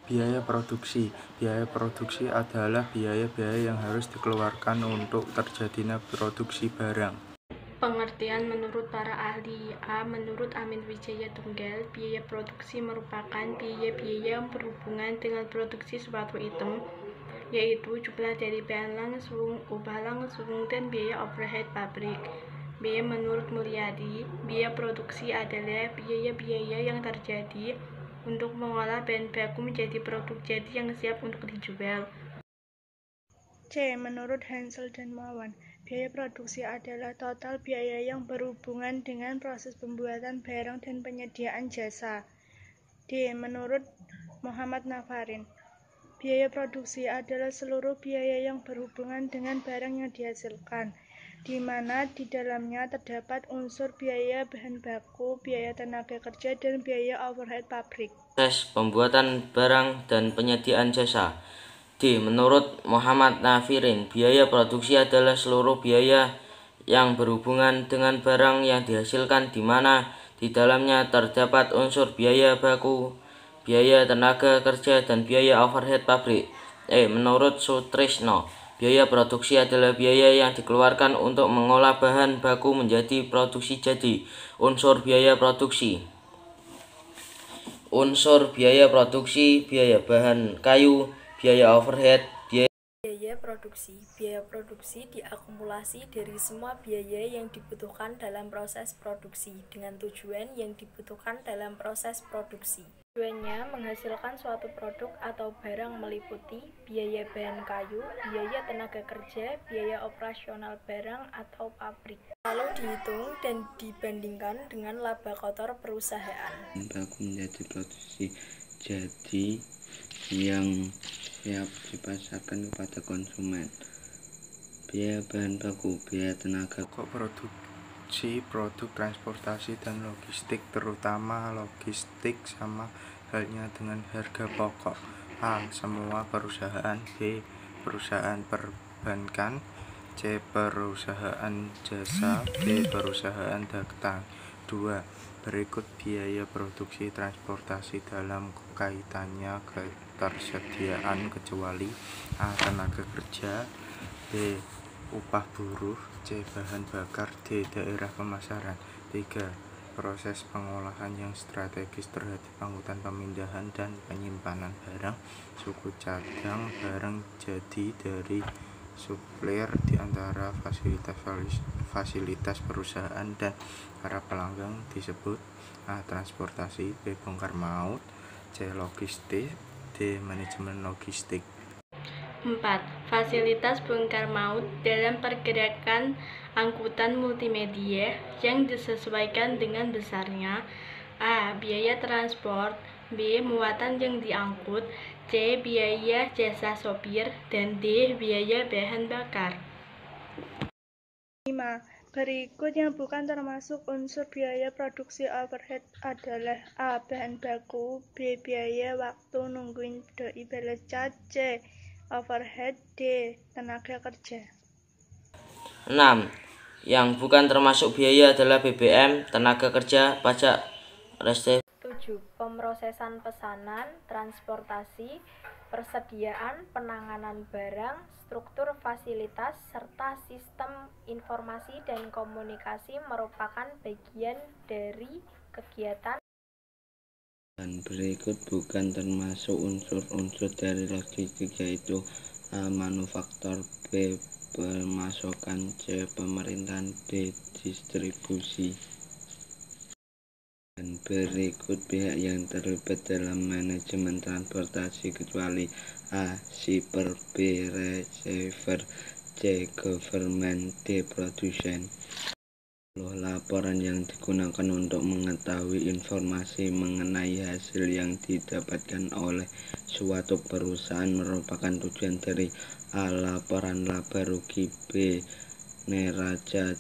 Biaya produksi. Biaya produksi adalah biaya-biaya yang harus dikeluarkan untuk terjadinya produksi barang. Pengertian menurut para ahli. A. Menurut Amin Wijaya Tunggal, biaya produksi merupakan biaya-biaya yang berhubungan dengan produksi suatu item, yaitu jumlah dari bahan langsung, upah langsung, dan biaya overhead pabrik. B. Menurut Mulyadi, biaya produksi adalah biaya-biaya yang terjadi untuk mengolah bahan baku menjadi produk jadi yang siap untuk dijual. C. Menurut Hansel dan Mawan, biaya produksi adalah total biaya yang berhubungan dengan proses pembuatan barang dan penyediaan jasa. D. Menurut Muhammad Nafarin, biaya produksi adalah seluruh biaya yang berhubungan dengan barang yang dihasilkan, di mana di dalamnya terdapat unsur biaya bahan baku, biaya tenaga kerja, dan biaya overhead pabrik. Proses pembuatan barang dan penyediaan jasa. D. Menurut Muhammad Nafirin, biaya produksi adalah seluruh biaya yang berhubungan dengan barang yang dihasilkan di mana di dalamnya terdapat unsur biaya baku, biaya tenaga kerja, dan biaya overhead pabrik. E. Menurut Sutrisno, biaya produksi adalah biaya yang dikeluarkan untuk mengolah bahan baku menjadi produksi jadi. Unsur biaya produksi. Unsur biaya produksi, biaya bahan kayu, biaya overhead, biaya produksi. Biaya produksi diakumulasi dari semua biaya yang dibutuhkan dalam proses produksi dengan tujuan yang dibutuhkan dalam proses produksi. Tujuannya menghasilkan suatu produk atau barang meliputi biaya bahan kayu, biaya tenaga kerja, biaya operasional barang atau pabrik. Lalu dihitung dan dibandingkan dengan laba kotor perusahaan. Baku menjadi produksi jadi yang siap dipasarkan kepada konsumen. Biaya bahan baku, biaya tenaga Produksi, produk, transportasi, dan logistik, terutama logistik sama halnya dengan harga pokok. A. Semua perusahaan. B. Perusahaan perbankan. C. Perusahaan jasa. D. Perusahaan dagang. 2. Berikut biaya produksi transportasi dalam kaitannya ketersediaan kecuali A. Tenaga kerja. B. Upah buruh. C. Bahan bakar. D. Daerah pemasaran. 3. Proses pengolahan yang strategis terhadap angkutan pemindahan dan penyimpanan barang. Suku cadang barang jadi dari supplier di antara fasilitas perusahaan dan para pelanggan disebut A. Transportasi. B. Bongkar maut. C. Logistik. D. Manajemen logistik. 4. Fasilitas bongkar maut dalam pergerakan angkutan multimedia yang disesuaikan dengan besarnya. A. Biaya transport. B. Muatan yang diangkut. C. Biaya jasa sopir. Dan D. Biaya bahan bakar. 5. Berikut yang bukan termasuk unsur biaya produksi overhead adalah A. Bahan baku. B. Biaya waktu nungguin doi balas cat. C. Overhead. D. Tenaga kerja. 6. Yang bukan termasuk biaya adalah BBM, tenaga kerja, pajak, restitusi. 7. Pemrosesan pesanan, transportasi, persediaan, penanganan barang, struktur fasilitas, serta sistem informasi dan komunikasi merupakan bagian dari kegiatan. Dan berikut bukan termasuk unsur-unsur dari logistik, yaitu A. Manufaktur. B. Pemasokan. C. Pemerintahan. D. Distribusi. Dan berikut pihak yang terlibat dalam manajemen transportasi kecuali A. Shipper. B. Receiver. C. Government. D. Produsen. Laporan yang digunakan untuk mengetahui informasi mengenai hasil yang didapatkan oleh suatu perusahaan merupakan tujuan dari A. Laporan laba rugi. B. Neraca